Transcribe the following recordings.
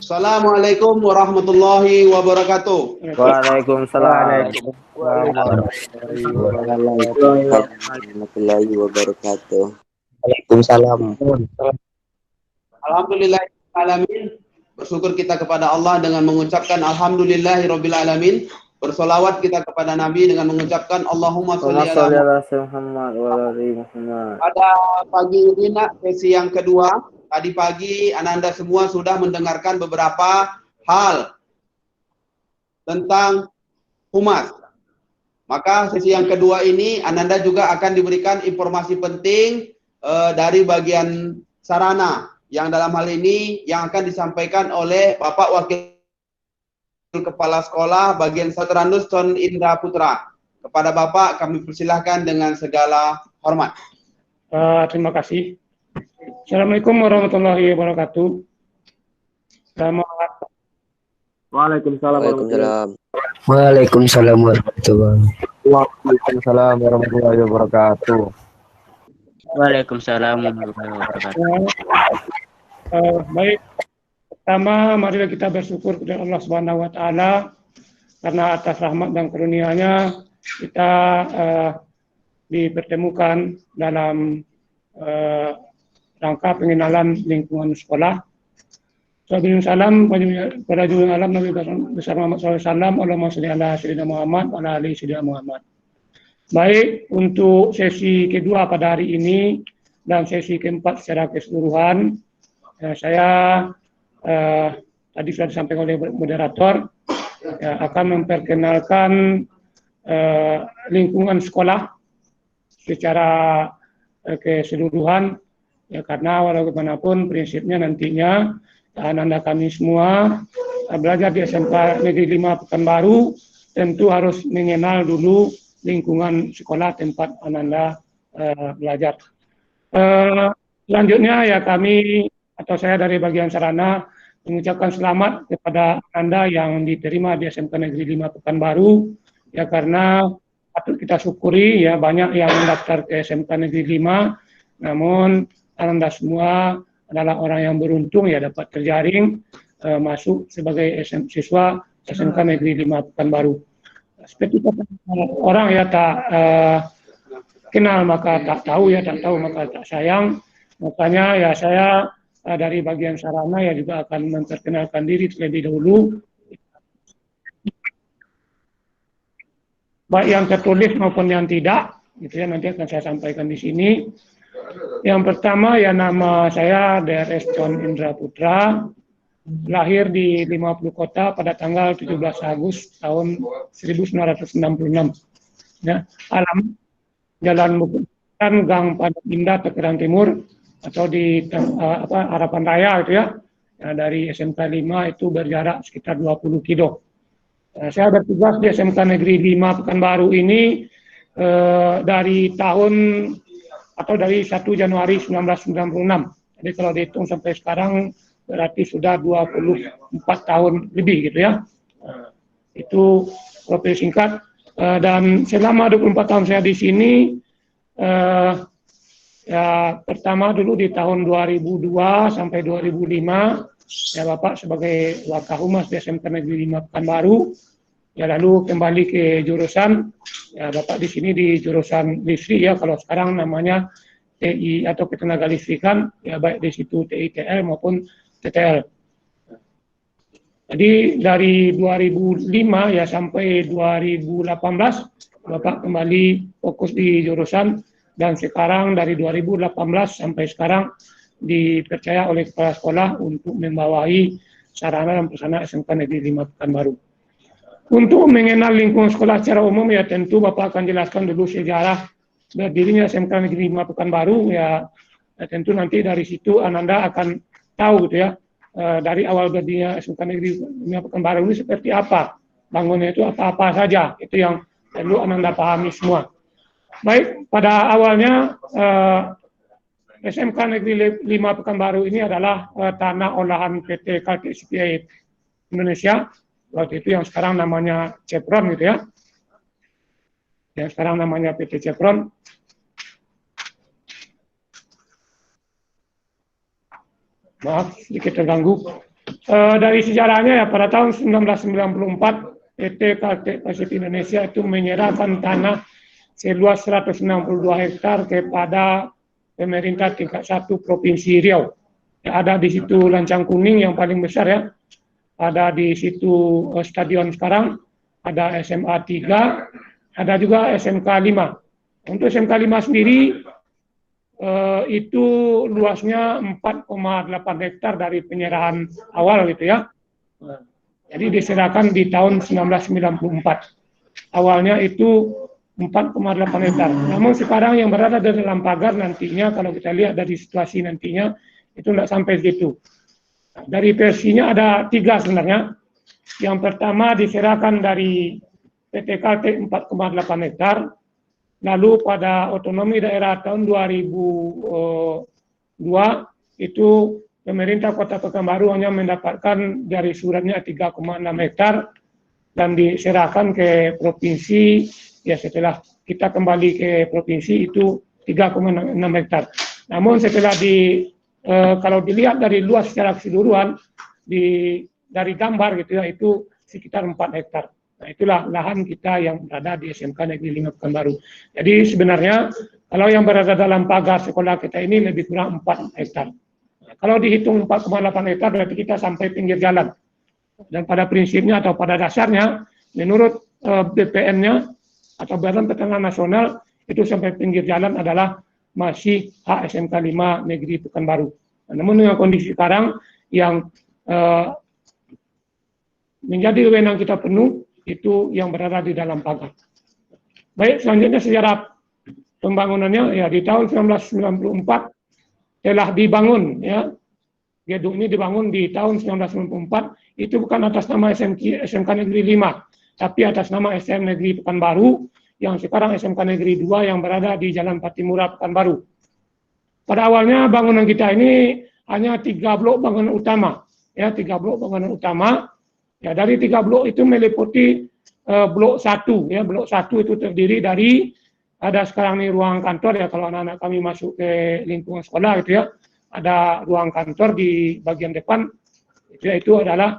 Assalamualaikum warahmatullahi wabarakatuh. Waalaikumsalam. Warahmatullahi wabarakatuh. Waalaikumsalam. Alhamdulillahirrahmanirrahim. Bersyukur kita kepada Allah dengan mengucapkan Alhamdulillahirabbil alamin. Bersolawat kita kepada Nabi dengan mengucapkan Allahumma sholli ala Muhammad wa ali Muhammad. Pada pagi ini nak sesi yang kedua. Tadi pagi Ananda semua sudah mendengarkan beberapa hal tentang humas. Maka sesi yang kedua ini Ananda juga akan diberikan informasi penting dari bagian sarana yang dalam hal ini yang akan disampaikan oleh Bapak Wakil Kepala Sekolah bagian Satranus Son Indra Putra. Kepada Bapak kami persilahkan dengan segala hormat. Terima kasih. Assalamualaikum warahmatullahi wabarakatuh. Waalaikumsalam. Waalaikumsalam warahmatullahi wabarakatuh. Waalaikumsalam warahmatullahi wabarakatuh. Baik, pertama marilah kita bersyukur kepada Allah Subhanahu wa taala karena atas rahmat dan karunia-Nya kita dipertemukan dalam rangka pengenalan lingkungan sekolah. Salam pada junjungan alam Nabi besar Muhammad SAW. Allahumma sholli ala sayyidina Muhammad wa ala ali sayyidina Muhammad. Baik, untuk sesi kedua pada hari ini dan sesi keempat secara keseluruhan, saya tadi sudah disampaikan oleh moderator akan memperkenalkan lingkungan sekolah secara keseluruhan. Ya, karena bagaimanapun prinsipnya nantinya Ananda kami semua belajar di SMK Negeri 5 Pekanbaru tentu harus mengenal dulu lingkungan sekolah tempat Ananda belajar. Selanjutnya ya kami atau saya dari bagian sarana mengucapkan selamat kepada Ananda yang diterima di SMK Negeri 5 Pekanbaru ya, karena patut kita syukuri ya banyak yang mendaftar ke SMK Negeri 5 namun Ananda semua adalah orang yang beruntung ya dapat terjaring masuk sebagai siswa SMK Negeri 5 Pekanbaru. Seperti orang ya tak kenal maka tak tahu ya, tak tahu maka tak sayang. Makanya ya saya dari bagian sarana ya juga akan memperkenalkan diri terlebih dahulu. Baik yang tertulis maupun yang tidak, gitu ya, nanti akan saya sampaikan di sini. Yang pertama ya nama saya DRS Son Indra Putra, lahir di 50 Kota pada tanggal 17 Agustus tahun 1966. Ya, alamat Jalan Bukutan, Gang Padang Indah, Tekeran Timur atau di Harapan Raya itu ya. Ya, dari SMK 5 itu berjarak sekitar 20 kilo. Saya bertugas di SMK Negeri 5 Pekanbaru ini dari tahun atau dari 1 Januari 1996. Jadi kalau dihitung sampai sekarang berarti sudah 24 tahun lebih gitu ya. Itu profil singkat. Dan selama 24 tahun saya di sini, ya pertama dulu di tahun 2002 sampai 2005, ya Bapak sebagai Wakahumas di SMK Negeri 5 Pekanbaru. Ya lalu kembali ke jurusan, ya Bapak di sini di jurusan listrik ya, kalau sekarang namanya TI atau ketenaga listrikan, ya baik di situ TITL maupun TTL. Jadi dari 2005 ya sampai 2018 Bapak kembali fokus di jurusan dan sekarang dari 2018 sampai sekarang dipercaya oleh kepala sekolah untuk membawahi sarana dan prasarana SMK Negeri 5 Pekanbaru. Untuk mengenal lingkungan sekolah secara umum ya tentu Bapak akan jelaskan dulu sejarah berdirinya SMK Negeri 5 Pekanbaru ya, tentu nanti dari situ Ananda akan tahu gitu ya dari awal berdirinya SMK Negeri 5 Pekanbaru ini seperti apa, bangunnya itu apa-apa saja, itu yang perlu Ananda pahami semua. Baik, pada awalnya SMK Negeri 5 Pekanbaru ini adalah tanah olahan PT Kalti CPI Indonesia. Waktu itu yang sekarang namanya Chevron gitu ya. Yang sekarang namanya PT Chevron. Maaf, sedikit terganggu. Dari sejarahnya ya pada tahun 1994 PT Kaltek Pasifik Indonesia itu menyerahkan tanah seluas 162 hektar kepada pemerintah tingkat 1 Provinsi Riau. Ya, ada di situ Lancang Kuning yang paling besar ya. Ada di situ stadion sekarang, ada SMA 3, ada juga SMK 5. Untuk SMK 5 sendiri itu luasnya 4,8 hektar dari penyerahan awal gitu ya. Jadi diserahkan di tahun 1994. Awalnya itu 4,8 hektar. Namun sekarang yang berada di dalam pagar nantinya kalau kita lihat dari situasi nantinya itu tidak sampai segitu. Dari versinya ada 3 sebenarnya. Yang pertama diserahkan dari PT Kaltek 4,8 hektar. Lalu pada otonomi daerah tahun 2002 itu pemerintah Kota Pekanbaru hanya mendapatkan dari suratnya 3,6 hektar dan diserahkan ke provinsi. Ya setelah kita kembali ke provinsi itu 3,6 hektar. Namun setelah kalau dilihat dari luas secara keseluruhan dari gambar gitu ya itu sekitar 4 hektar. Nah itulah lahan kita yang berada di SMK Negeri 5 Pekanbaru. Jadi sebenarnya kalau yang berada dalam pagar sekolah kita ini lebih kurang 4 hektar. Nah, kalau dihitung 4,8 hektar berarti kita sampai pinggir jalan. Dan pada prinsipnya atau pada dasarnya menurut BPN-nya atau Badan Pertanahan Nasional itu sampai pinggir jalan adalah masih hak SMK 5 Negeri Pekanbaru. Nah, namun dengan kondisi sekarang yang menjadi wewenang kita penuh itu yang berada di dalam pagar. Baik, selanjutnya sejarah pembangunannya ya di tahun 1994 telah dibangun ya. Gedung ini dibangun di tahun 1994 itu bukan atas nama SMK Negeri 5 tapi atas nama STM Negeri Pekanbaru yang sekarang SMK Negeri 2 yang berada di Jalan Patimura Pekanbaru. Pada awalnya bangunan kita ini hanya 3 blok bangunan utama ya, 3 blok bangunan utama. Ya, dari 3 blok itu meliputi blok 1 ya. Blok 1 itu terdiri dari ada sekarang ini ruang kantor ya kalau anak-anak kami masuk ke lingkungan sekolah gitu ya. Ada ruang kantor di bagian depan itu adalah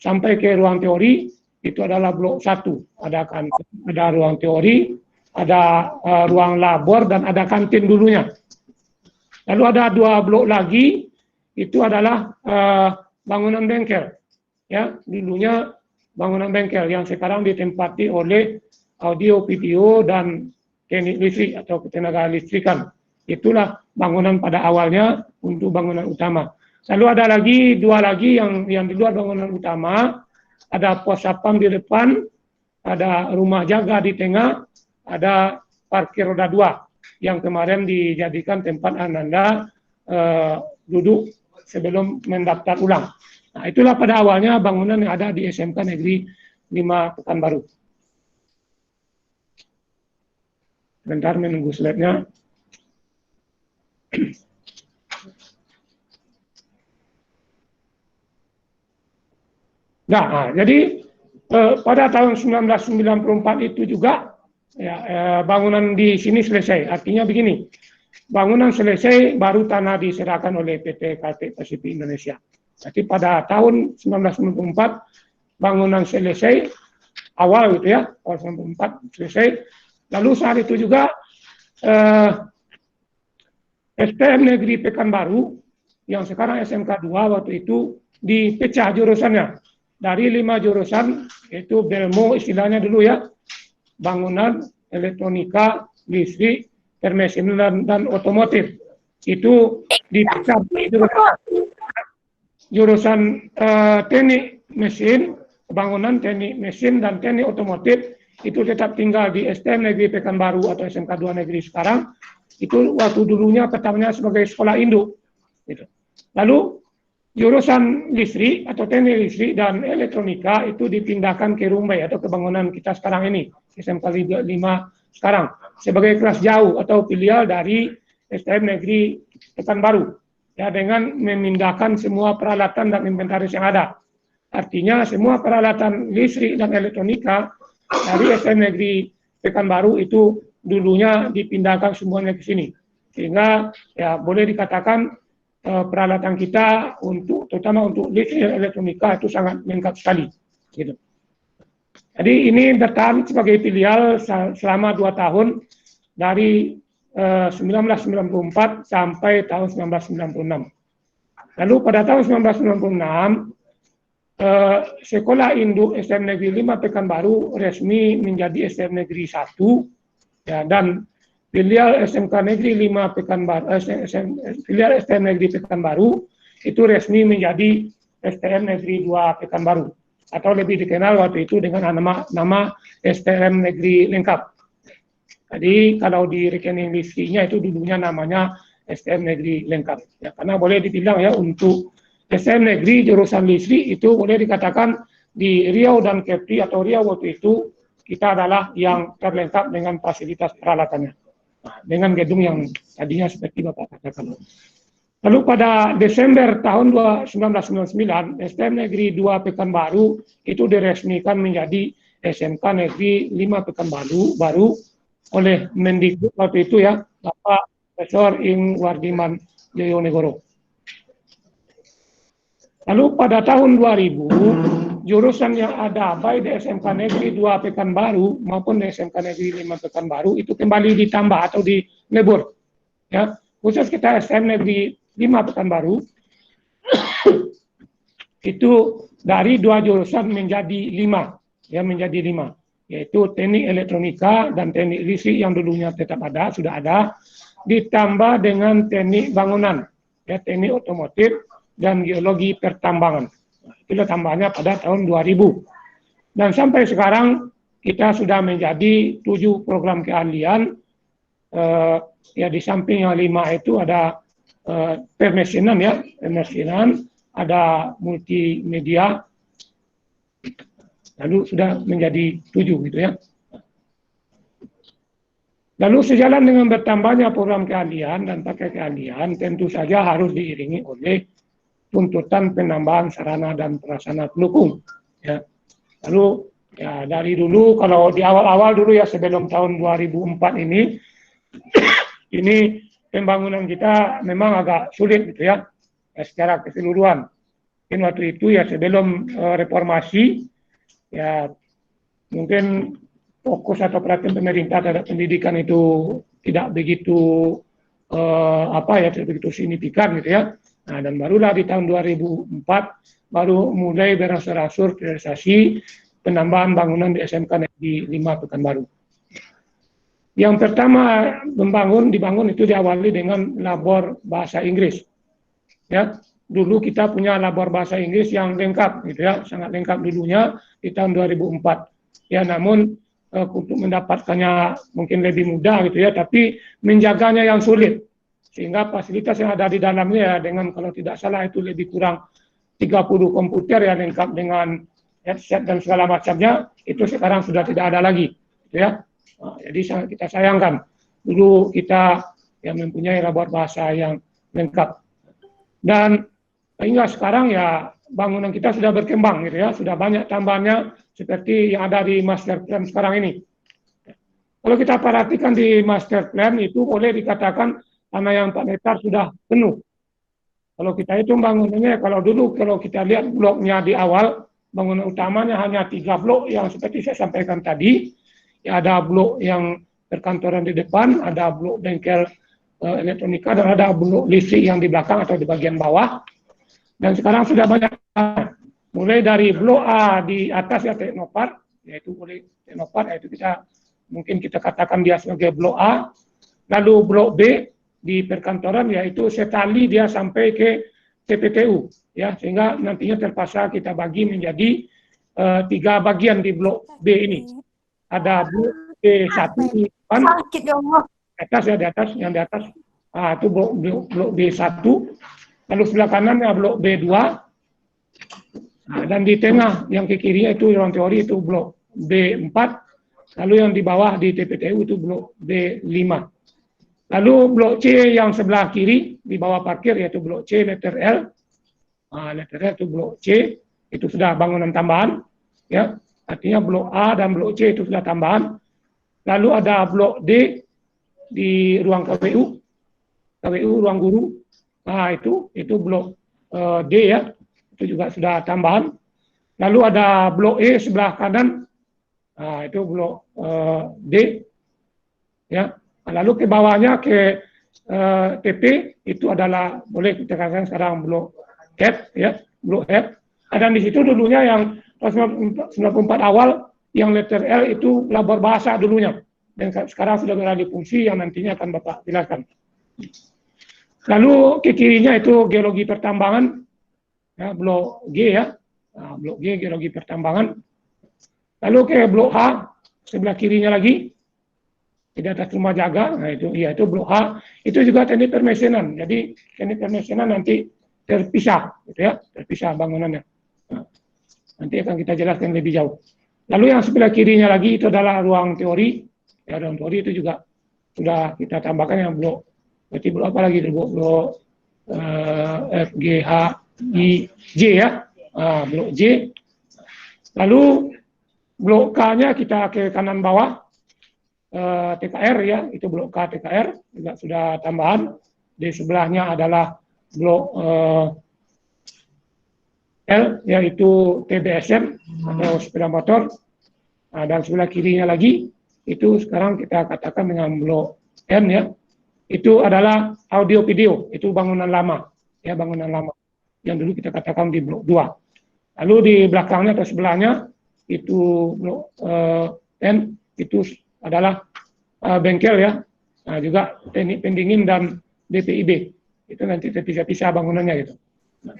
sampai ke ruang teori itu adalah blok 1. Ada kantor, ada ruang teori, ada ruang labor dan ada kantin dulunya. Lalu ada 2 blok lagi itu adalah bangunan bengkel. Ya, dulunya bangunan bengkel yang sekarang ditempati oleh audio, video, dan teknik listrik atau ketenaga listrikan. Itulah bangunan pada awalnya untuk bangunan utama. Lalu ada lagi 2 lagi yang di luar bangunan utama, ada pos satpam di depan, ada rumah jaga di tengah, ada parkir roda 2 yang kemarin dijadikan tempat Ananda duduk sebelum mendaftar ulang. Nah, itulah pada awalnya bangunan yang ada di SMK Negeri 5 Pekanbaru. Bentar menunggu slide-nya. Nah, jadi pada tahun 1994 itu juga ya, bangunan di sini selesai. Artinya begini, bangunan selesai baru tanah diserahkan oleh PT Kaltek Pasifik Indonesia. Jadi pada tahun 1994 bangunan selesai awal gitu ya, tahun 1994 selesai. Lalu saat itu juga STM Negeri Pekanbaru yang sekarang SMK 2 waktu itu dipecah jurusannya dari 5 jurusan yaitu Belmo istilahnya dulu ya, bangunan, elektronika, listrik, permesinan dan otomotif itu dipecah jurusan teknik mesin, bangunan, teknik mesin, dan teknik otomotif itu tetap tinggal di STM Negeri Pekanbaru atau SMK 2 Negeri sekarang. Itu waktu dulunya pertamanya sebagai sekolah induk. Gitu. Lalu jurusan listrik atau teknik listrik dan elektronika itu dipindahkan ke Rumbai atau ke bangunan kita sekarang ini, SMK 5 sekarang, sebagai kelas jauh atau filial dari STM Negeri Pekanbaru. Ya, dengan memindahkan semua peralatan dan inventaris yang ada. Artinya semua peralatan listrik dan elektronika dari STM Negeri Pekanbaru itu dulunya dipindahkan semuanya ke sini. Sehingga ya boleh dikatakan peralatan kita untuk terutama untuk listrik dan elektronika itu sangat lengkap sekali. Gitu. Jadi ini bertahan sebagai filial selama 2 tahun dari 1994 sampai tahun 1996. Lalu pada tahun 1996 Sekolah Induk SDM Negeri 5 Pekanbaru resmi menjadi SDM Negeri 1 ya, dan filial SMK Negeri 5 Pekanbaru filial SDM Negeri Pekanbaru itu resmi menjadi SDM Negeri 2 Pekanbaru atau lebih dikenal waktu itu dengan nama SDM Negeri Lengkap. Jadi kalau di rekening listrinya itu dulunya namanya SDM Negeri Lengkap ya, karena boleh dibilang ya untuk SDM Negeri jurusan listrik itu boleh dikatakan di Riau dan Kepri atau Riau waktu itu kita adalah yang terlengkap dengan fasilitas peralatannya, dengan gedung yang tadinya seperti Bapak katakan. Lalu pada Desember tahun 1999 SDM Negeri 2 Pekanbaru itu diresmikan menjadi SMK Negeri 5 Pekanbaru baru oleh Mendikbud waktu itu ya, Bapak Profesor Ing Wardiman Joyonegoro. Lalu pada tahun 2000, jurusan yang ada baik di SMK Negeri 2 Pekanbaru maupun di SMK Negeri 5 Pekanbaru itu kembali ditambah atau dilebur. Ya, khusus kita SDM Negeri 5 Pekanbaru itu dari 2 jurusan menjadi 5, ya menjadi 5, yaitu teknik elektronika dan teknik listrik yang dulunya tetap ada, sudah ada, ditambah dengan teknik bangunan, ya teknik otomotif dan geologi pertambangan. Itu tambahnya pada tahun 2000. Dan sampai sekarang kita sudah menjadi 7 program keahlian. Ya di samping yang 5 itu ada permesinan ya, permesinan, ada multimedia. Lalu sudah menjadi 7 gitu ya. Lalu sejalan dengan bertambahnya program keahlian dan pakai keahlian tentu saja harus diiringi oleh tuntutan penambahan sarana dan prasarana pendukung. Ya. Lalu ya dari dulu kalau di awal-awal dulu ya sebelum tahun 2004 ini pembangunan kita memang agak sulit gitu ya, secara keseluruhan. Mungkin waktu itu ya sebelum reformasi ya mungkin fokus atau perhatian pemerintah terhadap pendidikan itu tidak begitu tidak begitu signifikan gitu ya. Nah, dan barulah di tahun 2004 baru mulai berangsur-angsur realisasi penambahan bangunan di SMK Negeri 5 Pekanbaru. Yang pertama dibangun itu diawali dengan labor bahasa Inggris. Ya, dulu kita punya labor bahasa Inggris yang lengkap gitu ya, sangat lengkap dulunya di tahun 2004. Ya, namun untuk mendapatkannya mungkin lebih mudah gitu ya, tapi menjaganya yang sulit. Sehingga fasilitas yang ada di dalamnya ya, dengan kalau tidak salah itu lebih kurang 30 komputer yang lengkap dengan headset dan segala macamnya, itu sekarang sudah tidak ada lagi gitu ya. Nah, jadi sangat kita sayangkan dulu kita yang mempunyai labor bahasa yang lengkap. Dan hingga sekarang ya bangunan kita sudah berkembang gitu ya, sudah banyak tambahannya seperti yang ada di master plan sekarang ini. Kalau kita perhatikan di master plan itu boleh dikatakan tanah yang 4 hektar sudah penuh. Kalau kita hitung bangunannya, kalau kita lihat bloknya di awal, bangunan utamanya hanya 3 blok yang seperti saya sampaikan tadi. Ya, ada blok yang perkantoran di depan, ada blok bengkel elektronika, dan ada blok listrik yang di belakang atau di bagian bawah. Dan sekarang sudah banyak, mulai dari blok A di atas ya Teknopark, yaitu boleh Teknopark, yaitu mungkin kita katakan dia sebagai blok A. Lalu blok B di perkantoran yaitu setali dia sampai ke TPTU ya, sehingga nantinya terpaksa kita bagi menjadi 3 bagian di blok B ini. Ada blok B1 di depan, atas ya, di atas yang di atas itu blok B1, lalu sebelah kanannya blok B2, dan di tengah yang ke kiri itu ruang teori itu blok B4, lalu yang di bawah di TPTU itu blok B5. Lalu blok C yang sebelah kiri di bawah parkir yaitu blok C letter L. Letter L itu blok C, itu sudah bangunan tambahan ya. Artinya blok A dan blok C itu sudah tambahan. Lalu ada blok D di ruang KWU ruang guru. Nah, itu blok D ya, itu juga sudah tambahan. Lalu ada blok E sebelah kanan, nah itu blok D ya. Lalu ke bawahnya ke TP itu adalah boleh kita katakan sekarang blok F ya, blok F. Dan di situ dulunya yang 94 awal yang letter L itu labor bahasa dulunya, dan sekarang sudah beralih fungsi yang nantinya akan Bapak jelaskan. Lalu ke kirinya itu geologi pertambangan ya, blok G ya. Nah, blok G geologi pertambangan. Lalu ke blok H sebelah kirinya lagi di atas rumah jaga, nah itu ya, itu blok H, itu juga teknik permesenan. Jadi teknik permesenan nanti terpisah gitu ya, terpisah bangunannya. Nah, nanti akan kita jelaskan lebih jauh. Lalu yang sebelah kirinya lagi itu adalah ruang teori. Ya, ruang teori itu juga sudah kita tambahkan yang blok, berarti blok apa lagi? Blok F, G, H, I, J ya. Blok J. Lalu blok K-nya kita ke kanan bawah, TKR ya, itu blok K TKR juga sudah tambahan. Di sebelahnya adalah blok L yaitu TBSM atau sepeda motor. Nah, dan sebelah kirinya lagi itu sekarang kita katakan dengan blok N ya, itu adalah audio video, itu bangunan lama ya, bangunan lama yang dulu kita katakan di blok 2. Lalu di belakangnya atau sebelahnya itu blok N itu adalah bengkel ya. Nah, juga teknik pendingin dan BPIB itu nanti terpisah-pisah bangunannya gitu. Nah,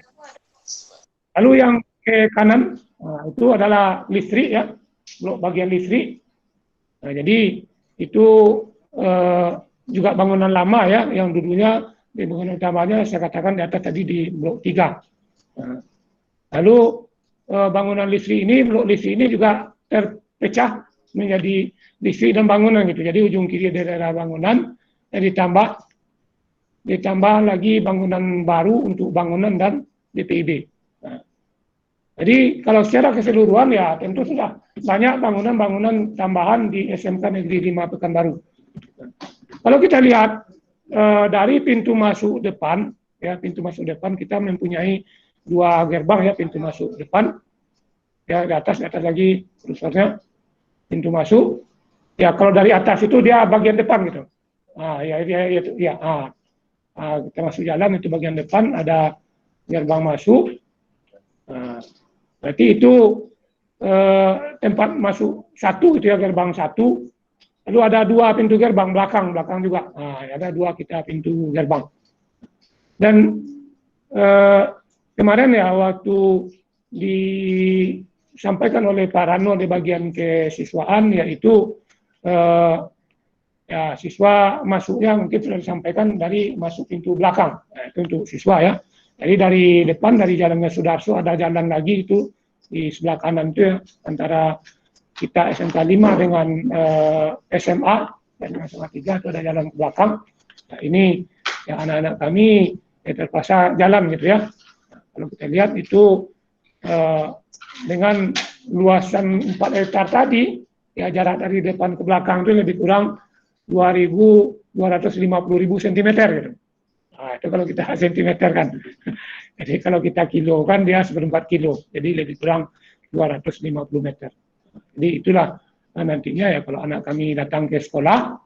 lalu yang ke kanan itu adalah listrik ya, blok bagian listrik. Nah, jadi itu juga bangunan lama ya, yang dulunya di bangunan utamanya saya katakan di atas tadi di blok 3. Nah, lalu bangunan listrik ini, blok listrik ini juga terpecah menjadi listrik dan bangunan gitu. Jadi ujung kiri daerah bangunan ditambah lagi bangunan baru untuk bangunan dan DPIB. Nah, jadi kalau secara keseluruhan ya tentu sudah banyak bangunan-bangunan tambahan di SMK Negeri 5 Pekanbaru. Kalau kita lihat dari pintu masuk depan ya, pintu masuk depan kita mempunyai 2 gerbang ya, pintu masuk depan ya, di atas lagi rusornya pintu masuk ya. Kalau dari atas itu dia bagian depan gitu. Kita masuk jalan itu bagian depan ada gerbang masuk. Nah, berarti itu tempat masuk 1 itu ya, gerbang 1. Lalu ada 2 pintu gerbang belakang juga. Nah, ada 2 kita pintu gerbang. Dan kemarin ya waktu disampaikan oleh Pak Rano di bagian kesiswaan, yaitu ya siswa masuknya mungkin sudah disampaikan dari masuk pintu belakang. Nah, itu untuk siswa ya. Jadi dari depan, dari Jalan Sudarso ada jalan lagi itu di sebelah kanan itu ya, antara kita SMK 5 dengan SMA dan SMA 3 itu ada jalan ke belakang. Nah, ini ya anak-anak kami ya terpaksa jalan gitu ya. Nah, kalau kita lihat itu dengan luasan 4 hektar tadi ya, jarak dari depan ke belakang itu lebih kurang 250.000 cm gitu. Nah, itu kalau kita sentimeter kan. Jadi kalau kita kilo kan dia 1/4 kilo. Jadi lebih kurang 250 meter. Jadi itulah nantinya ya kalau anak kami datang ke sekolah,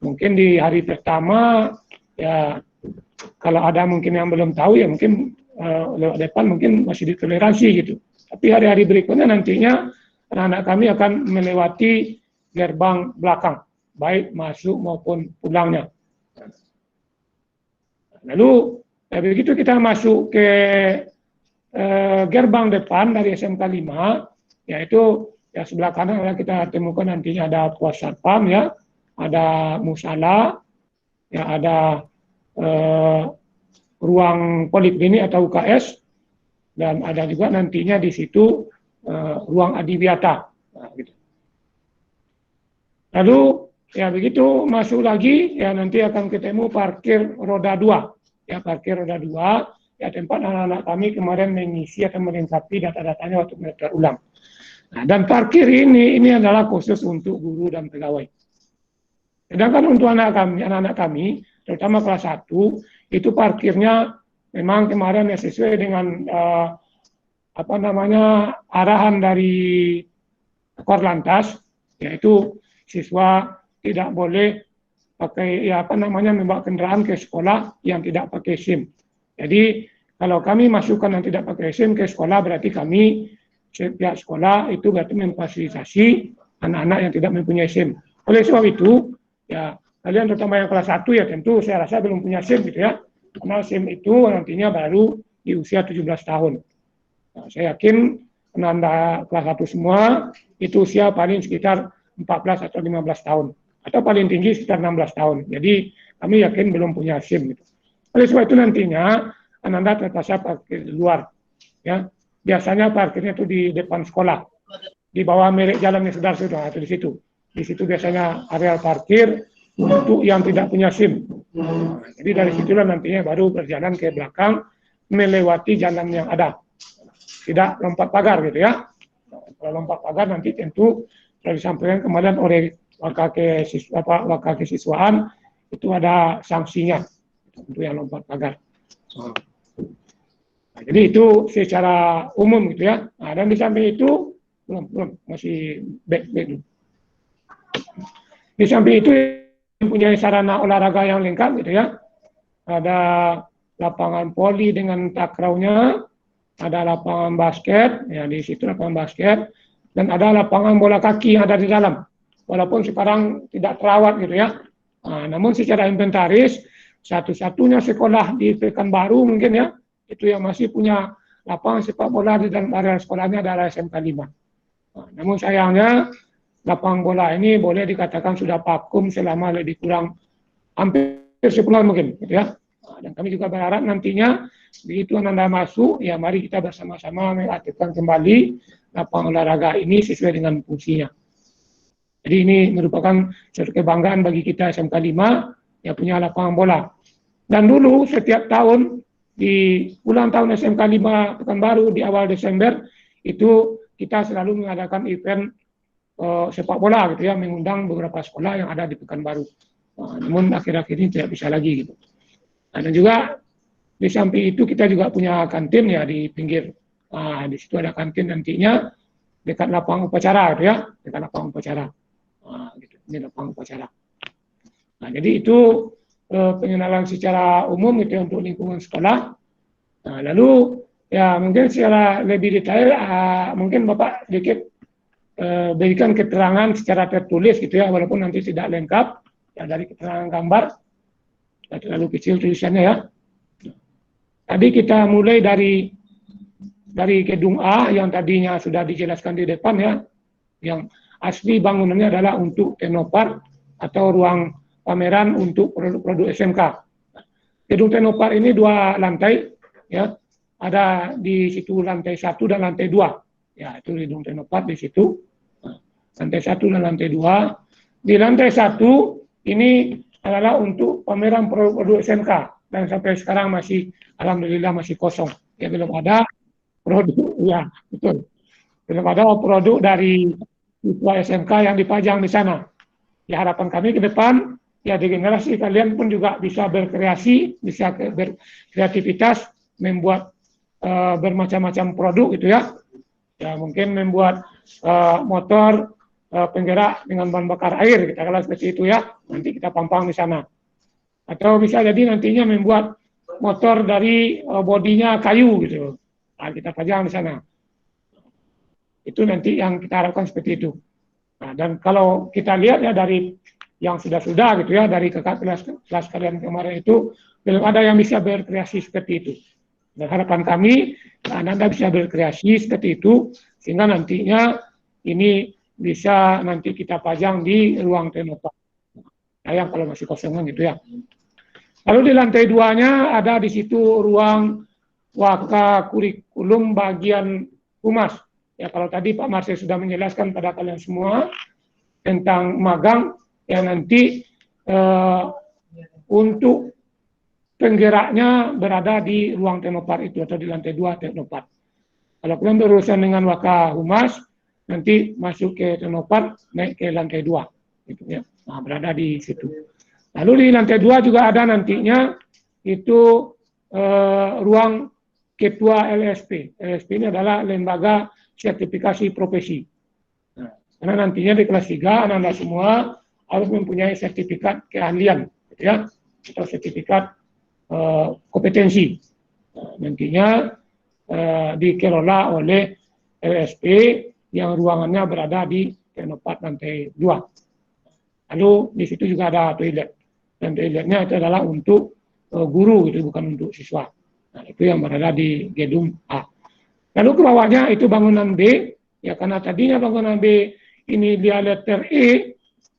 mungkin di hari pertama ya kalau ada mungkin yang belum tahu ya mungkin lewat depan mungkin masih ditoleransi gitu. Tapi hari-hari berikutnya nantinya anak-anak kami akan melewati gerbang belakang, baik masuk maupun pulangnya. Lalu begitu kita masuk ke gerbang depan dari SMK 5, yaitu ya sebelah kanan kita temukan nantinya ada pos satpam ya, ada musala, ya ada ruang poliklinik atau UKS, dan ada juga nantinya di situ ruang adiwiata. Nah, gitu. Lalu ya begitu masuk lagi ya nanti akan ketemu parkir roda 2 ya, parkir roda 2 ya, tempat anak-anak kami kemarin mengisi atau melengkapi data-datanya waktu mereka ulang. Nah, dan parkir ini adalah khusus untuk guru dan pegawai. Sedangkan untuk anak-anak kami terutama kelas 1 itu parkirnya memang kemarin ya sesuai dengan arahan dari Korlantas, yaitu siswa tidak boleh pakai membawa kendaraan ke sekolah yang tidak pakai SIM. Jadi kalau kami masukkan yang tidak pakai SIM ke sekolah, berarti kami pihak sekolah itu berarti memfasilitasi anak-anak yang tidak mempunyai SIM. Oleh sebab itu, ya kalian terutama yang kelas 1 ya tentu saya rasa belum punya SIM gitu ya. Karena SIM itu nantinya baru di usia 17 tahun. Nah, saya yakin anak kelas 1 semua itu usia paling sekitar 14 atau 15 tahun. Atau paling tinggi sekitar 16 tahun. Jadi kami yakin belum punya SIM gitu. Oleh sebab itu nantinya Anda terpaksa parkir di luar. Ya. Biasanya parkirnya itu di depan sekolah. Di bawah merek jalan yang sudah itu di situ. Di situ biasanya areal parkir untuk yang tidak punya SIM. Jadi dari situlah nantinya baru berjalan ke belakang melewati jalan yang ada. Tidak lompat pagar gitu ya. Kalau lompat pagar nanti tentu sudah disampaikan kemarin oleh wakil kesiswaan itu ada sanksinya untuk yang lompat pagar. Nah, jadi itu secara umum gitu ya. Nah, dan di samping itu belum masih back dulu. Di samping itu mempunyai sarana olahraga yang lengkap gitu ya. Ada lapangan voli dengan takraunya, ada lapangan basket, ya di situ lapangan basket, dan ada lapangan bola kaki yang ada di dalam. Walaupun sekarang tidak terawat gitu ya. Nah, namun secara inventaris, satu-satunya sekolah di Pekanbaru mungkin ya, itu yang masih punya lapangan sepak bola di dalam area sekolahnya adalah SMK 5. Nah, namun sayangnya, lapangan bola ini boleh dikatakan sudah vakum selama lebih kurang hampir sebulan mungkin gitu ya. Nah, dan kami juga berharap nantinya begitu Anda masuk, ya mari kita bersama-sama mengaktifkan kembali lapangan olahraga ini sesuai dengan fungsinya. Jadi ini merupakan suatu kebanggaan bagi kita SMK 5 yang punya lapangan bola. Dan dulu setiap tahun di ulang tahun SMK 5 Pekanbaru di awal Desember itu kita selalu mengadakan event sepak bola gitu ya, mengundang beberapa sekolah yang ada di Pekanbaru. Namun akhir-akhir ini tidak bisa lagi gitu. Nah, dan juga di samping itu kita juga punya kantin ya di pinggir. Di situ ada kantin nantinya dekat lapangan upacara gitu ya, dekat lapangan upacara. Gitu. Ini lapangan upacara. Nah, jadi itu pengenalan secara umum itu untuk lingkungan sekolah. Nah, lalu ya mungkin secara lebih detail mungkin Bapak sedikit berikan keterangan secara tertulis gitu ya, walaupun nanti tidak lengkap ya, dari keterangan gambar tidak terlalu kecil tulisannya ya. Tadi kita mulai dari gedung A yang tadinya sudah dijelaskan di depan ya, yang asli bangunannya adalah untuk teknopark atau ruang pameran untuk produk-produk SMK. Gedung teknopark ini 2 lantai, ya, ada di situ lantai 1 dan lantai 2. Ya, itu gedung teknopark di situ. Lantai 1 dan lantai 2. Di lantai 1 ini adalah untuk pameran produk-produk SMK dan sampai sekarang masih alhamdulillah masih kosong. Ya, belum ada produk, ya betul. Belum ada produk dari siswa SMK yang dipajang di sana. Ya, harapan kami ke depan, ya di generasi kalian pun juga bisa berkreasi, bisa berkreativitas, membuat bermacam-macam produk gitu ya. Ya mungkin membuat motor penggerak dengan bahan bakar air, kita kalau seperti itu ya, nanti kita pampang di sana. Atau bisa jadi nantinya membuat motor dari bodinya kayu gitu, nah, kita pajang di sana. Itu nanti yang kita harapkan seperti itu. Nah, dan kalau kita lihat ya dari yang sudah-sudah gitu ya, dari kakak kelas kalian kemarin itu, belum ada yang bisa berkreasi seperti itu. Dan harapan kami, Anda bisa berkreasi seperti itu, sehingga nantinya ini bisa nanti kita pajang di ruang teknopark. Sayang kalau masih kosongan gitu ya. Lalu di lantai 2-nya ada di situ ruang waka kurikulum bagian humas. Ya, kalau tadi Pak Marcel sudah menjelaskan pada kalian semua tentang magang, ya nanti untuk penggeraknya berada di ruang teknopark itu atau di lantai 2 teknopark. Kalau kalian berurusan dengan waka humas, nanti masuk ke teknopark, naik ke lantai 2. Gitu ya. Nah, berada di situ. Lalu di lantai 2 juga ada nantinya itu ruang ketua LSP. LSP ini adalah lembaga sertifikasi profesi. Nah, karena nantinya di kelas 3 anak-anak semua harus mempunyai sertifikat keahlian, gitu ya, atau sertifikat kompetensi. Nah, nantinya dikelola oleh LSP yang ruangannya berada di Teknopark lantai 2. Lalu di situ juga ada toilet. Dan toiletnya itu adalah untuk guru, itu bukan untuk siswa. Nah, itu yang berada di gedung A. Lalu ke bawahnya itu bangunan B, ya karena tadinya bangunan B ini dia letter E,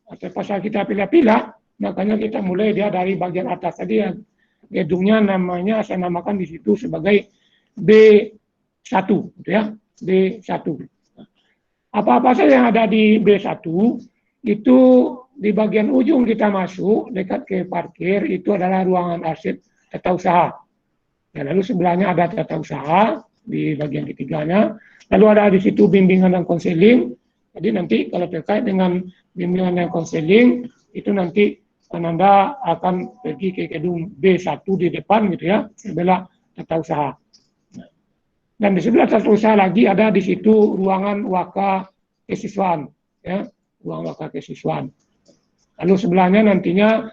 atau pasal kita pilih-pilih, makanya kita mulai dia dari bagian atas tadi ya. Gedungnya namanya saya namakan di situ sebagai B1, gitu ya, B1. Apa-apa saja yang ada di B1 itu di bagian ujung kita masuk dekat ke parkir itu adalah ruangan arsip tata usaha. Ya, lalu sebelahnya ada tata usaha di bagian ketiganya. Lalu ada di situ bimbingan dan konseling. Jadi nanti kalau terkait dengan bimbingan dan konseling itu nanti Anda akan pergi ke gedung B1 di depan gitu ya, sebelah tata usaha. Dan di sebelah tata usaha lagi ada di situ ruangan waka kesiswaan, ya, ruang waka kesiswaan. Lalu sebelahnya nantinya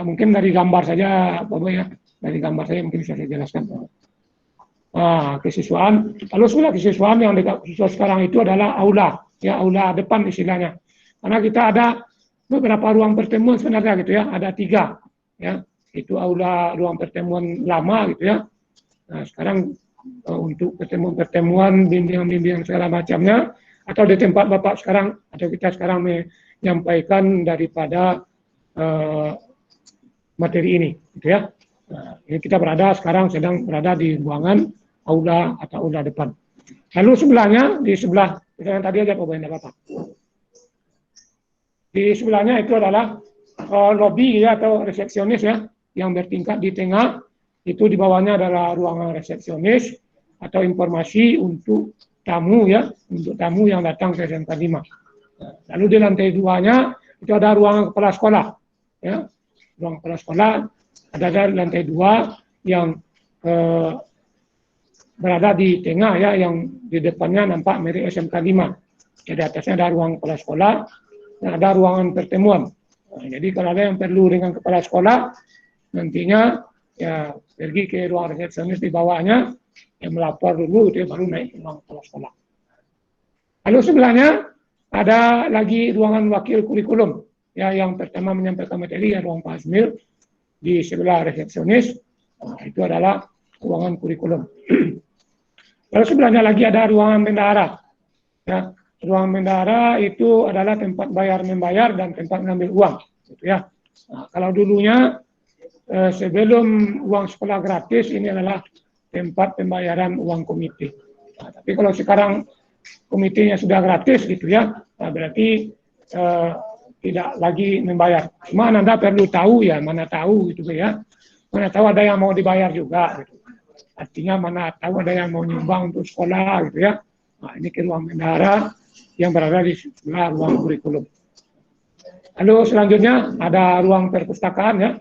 mungkin dari gambar saja, Bapak ya, dari gambar saya mungkin bisa saya jelaskan. Nah, kesiswaan. Lalu sebelah kesiswaan yang dekat siswa sekarang itu adalah aula, ya, aula depan istilahnya. Karena kita ada beberapa ruang pertemuan sebenarnya gitu ya, ada 3, ya, itu aula ruang pertemuan lama gitu ya. Nah, sekarang untuk pertemuan-pertemuan, bimbingan-bimbingan segala macamnya, atau di tempat Bapak sekarang, atau kita sekarang menyampaikan daripada materi ini, gitu ya. Nah, ini kita sedang berada di ruangan aula atau aula depan. Lalu sebelahnya, di sebelah, yang tadi aja Bapak. Di sebelahnya itu adalah lobby ya, atau resepsionis ya, yang bertingkat di tengah. Itu di bawahnya adalah ruangan resepsionis atau informasi untuk tamu ya, untuk tamu yang datang ke SMK 5. Lalu di lantai 2-nya itu ada ruangan kepala sekolah ya. Ruang kepala sekolah ada di lantai 2 yang berada di tengah ya, yang di depannya nampak merek SMK 5. Jadi atasnya ada ruang kepala sekolah dan ada ruangan pertemuan. Nah, jadi kalau ada yang perlu dengan kepala sekolah nantinya ya pergi ke ruang resepsionis di bawahnya, yang melapor dulu, itu baru naik ke ruang kepala sekolah. Lalu sebelahnya ada lagi ruangan wakil kurikulum, ya, yang pertama menyampaikan materi ya ruang Pak Asmil di sebelah resepsionis. Nah, itu adalah ruangan kurikulum. Lalu sebelahnya lagi ada ruangan bendahara. Ya, ruangan bendahara itu adalah tempat bayar membayar dan tempat ngambil uang, gitu ya. Nah, kalau dulunya sebelum uang sekolah gratis ini adalah tempat pembayaran uang komite. Nah, tapi kalau sekarang komitenya sudah gratis gitu ya, nah berarti tidak lagi membayar. Cuma Anda perlu tahu ya, mana tahu gitu ya, mana tahu ada yang mau dibayar juga. Gitu. Artinya mana tahu ada yang mau nyumbang untuk sekolah gitu ya. Nah, ini ke ruang bendahara yang berada di sebelah ruang kurikulum. Lalu selanjutnya ada ruang perpustakaan ya.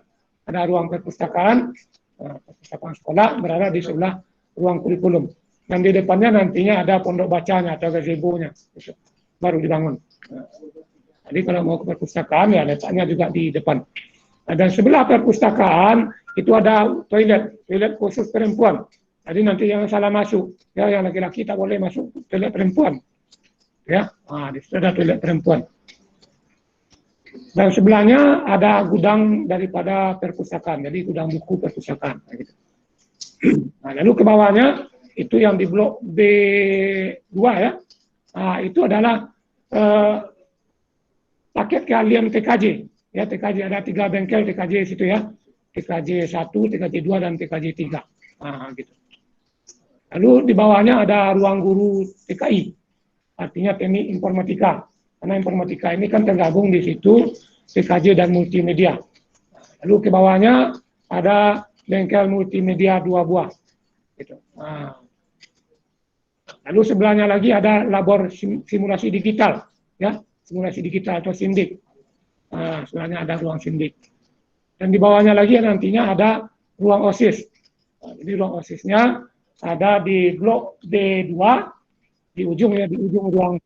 Ada ruang perpustakaan, perpustakaan sekolah berada di sebelah ruang kurikulum. Dan di depannya nantinya ada pondok bacanya atau gazebo-nya, baru dibangun. Jadi kalau mau ke perpustakaan ya letaknya juga di depan. Nah, dan sebelah perpustakaan itu ada toilet khusus perempuan. Jadi nanti jangan salah masuk, ya, yang laki-laki tak boleh masuk toilet perempuan. Ya, nah, di situ ada toilet perempuan. Dan sebelahnya ada gudang daripada perpustakaan, jadi gudang buku perpustakaan. Gitu. Nah, lalu ke bawahnya itu yang di blok B2 ya, nah, itu adalah paket keahlian TKJ. Ya, TKJ ada 3 bengkel TKJ situ ya, TKJ 1, TKJ 2 dan TKJ 3. Nah, gitu. Lalu di bawahnya ada ruang guru TKI, artinya teknik informatika. Karena informatika ini kan tergabung di situ TKJ dan multimedia. Lalu ke bawahnya ada bengkel multimedia 2 buah. Gitu. Nah. Lalu sebelahnya lagi ada labor simulasi digital, ya, simulasi digital atau sindik. Nah, sebelahnya ada ruang sindik. Dan di bawahnya lagi nantinya ada ruang OSIS. Nah, jadi ruang OSISnya ada di blok D2 di ujung ruang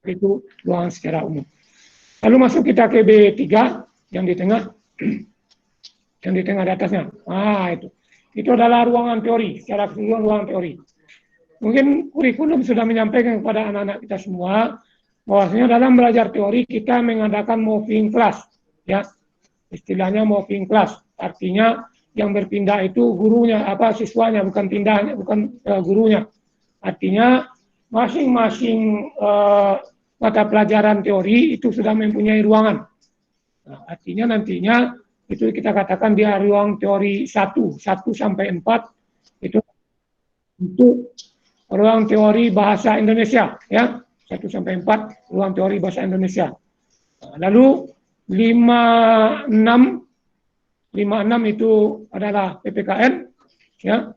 itu ruangan secara umum. Lalu masuk kita ke B3 yang di tengah, yang di tengah di atasnya. Itu adalah ruangan teori, secara keseluruhan ruangan teori. Mungkin kurikulum sudah menyampaikan kepada anak-anak kita semua bahwasanya dalam belajar teori kita mengadakan moving class, ya. Istilahnya moving class, artinya yang berpindah itu gurunya, siswanya, bukan pindahnya, bukan gurunya. Artinya masing-masing mata pelajaran teori itu sudah mempunyai ruangan. Nah, artinya nantinya itu kita katakan dia ruang teori 1 sampai 4 itu untuk ruang teori bahasa Indonesia, ya, 1 sampai 4 ruang teori bahasa Indonesia. Lalu 56 itu adalah PPKN, ya.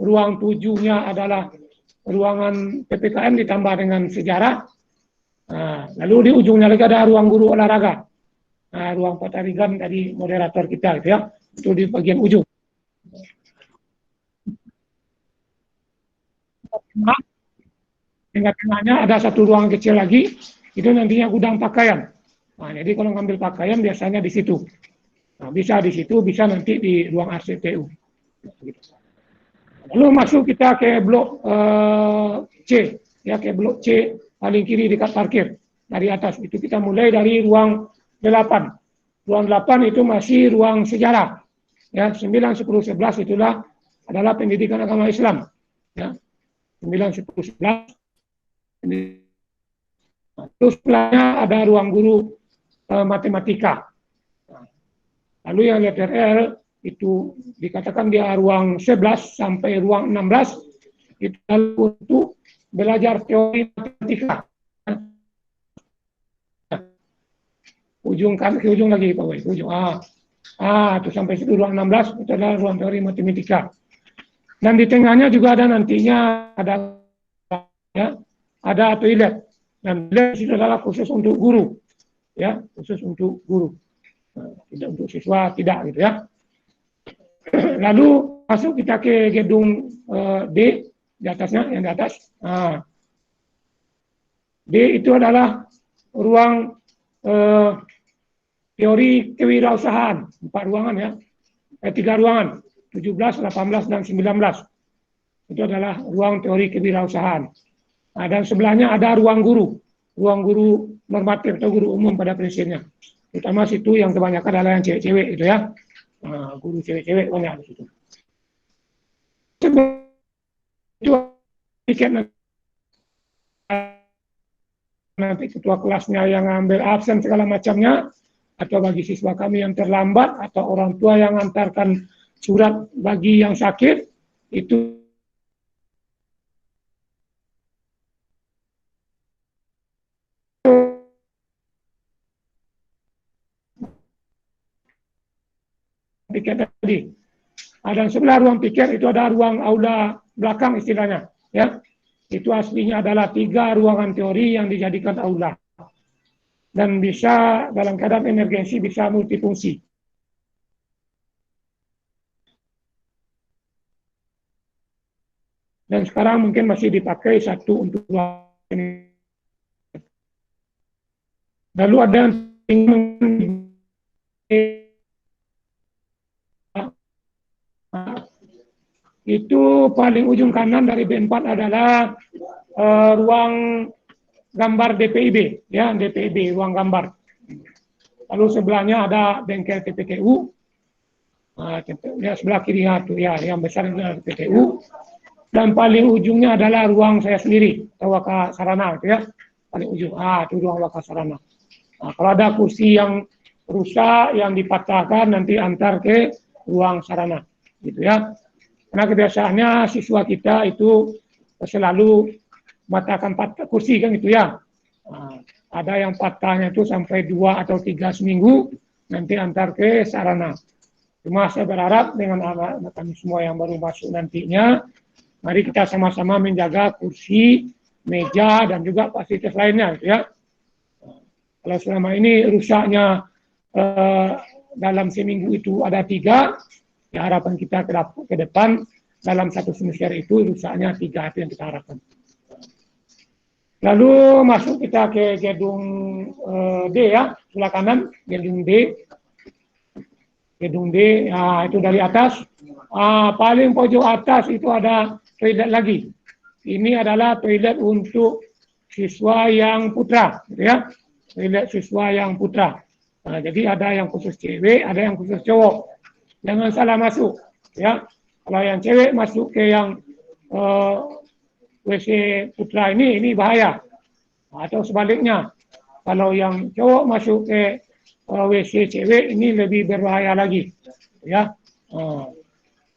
Ruang 7-nya adalah ruangan PPKN ditambah dengan sejarah. Lalu di ujungnya lagi ada ruang guru olahraga. Ruang Patarigan tadi moderator kita, gitu ya, itu di bagian ujung. Tengah-tengahnya ada satu ruang kecil lagi, itu nantinya gudang pakaian. Jadi kalau ngambil pakaian biasanya di situ. Bisa di situ, bisa nanti di ruang RCTU. Lalu masuk kita ke blok C, ya, ke blok C paling kiri dekat parkir dari atas. Itu kita mulai dari ruang 8. Ruang 8 itu masih ruang sejarah. Ya, 9, 10, 11 itulah adalah pendidikan agama Islam. Ya. 9, 10, 11. Terus sebelahnya ada ruang guru matematika. Lalu yang letter L itu dikatakan dia ruang 11 sampai ruang 16 itu untuk belajar teori matematika. Ujung kan ke ujung lagi Pak Wei, ujung itu sampai situ ruang 16 itu adalah ruang teori matematika. Dan di tengahnya juga ada nantinya ada toilet. Dan toilet itu adalah khusus untuk guru, ya, khusus untuk guru, tidak untuk siswa, tidak, gitu ya. Lalu masuk kita ke gedung D di atasnya, yang di atas. D itu adalah ruang teori kewirausahaan, 4 ruangan, ya, 3 ruangan, 17, 18, dan 19. Itu adalah ruang teori kewirausahaan. Dan sebelahnya ada ruang guru normatif atau guru umum pada prinsipnya. Terutama situ yang kebanyakan adalah yang cewek-cewek, gitu ya. Guru cewek-cewek banyak di situ. Itu tiket nanti ketua kelasnya yang ambil absen segala macamnya, atau bagi siswa kami yang terlambat, atau orang tua yang antarkan surat bagi yang sakit, itu piket tadi. Dan sebelah ruang piket itu ada ruang aula belakang istilahnya, ya. Itu aslinya adalah 3 ruangan teori yang dijadikan aula. Dan bisa dalam keadaan emergensi bisa multifungsi. Dan sekarang mungkin masih dipakai 1 untuk ruang ini. Lalu ada itu paling ujung kanan dari B4 adalah ruang gambar DPIB, ya, DPIB, ruang gambar. Lalu sebelahnya ada bengkel TPTU, ya, sebelah kiri itu, ya, yang besar itu adalah TPTU. Dan paling ujungnya adalah ruang saya sendiri, atau Waka Sarana, gitu ya, paling ujung. Itu ruang Waka Sarana. Kalau ada kursi yang rusak, yang dipatahkan, nanti antar ke ruang sarana, gitu ya. Karena kebiasaannya siswa kita itu selalu patahkan kursi, kan, gitu ya. Ada yang patahnya itu sampai 2 atau 3 seminggu, nanti antar ke sarana. Cuma saya berharap dengan anak-anak kami semua yang baru masuk nantinya, mari kita sama-sama menjaga kursi, meja, dan juga fasilitas lainnya, gitu ya. Kalau selama ini rusaknya dalam seminggu itu ada 3, Ya, harapan kita ke depan dalam satu semester itu rusaknya 3 itu yang kita harapkan. Lalu masuk kita ke gedung D ya, sebelah kanan, gedung D. Gedung D, ya, itu dari atas. Paling pojok atas itu ada toilet lagi. Ini adalah toilet untuk siswa yang putra, gitu ya. Toilet siswa yang putra. Jadi ada yang khusus cewek, ada yang khusus cowok. Jangan salah masuk, ya. Kalau yang cewek masuk ke yang WC putra ini bahaya. Atau sebaliknya, kalau yang cowok masuk ke WC cewek ini lebih berbahaya lagi, ya.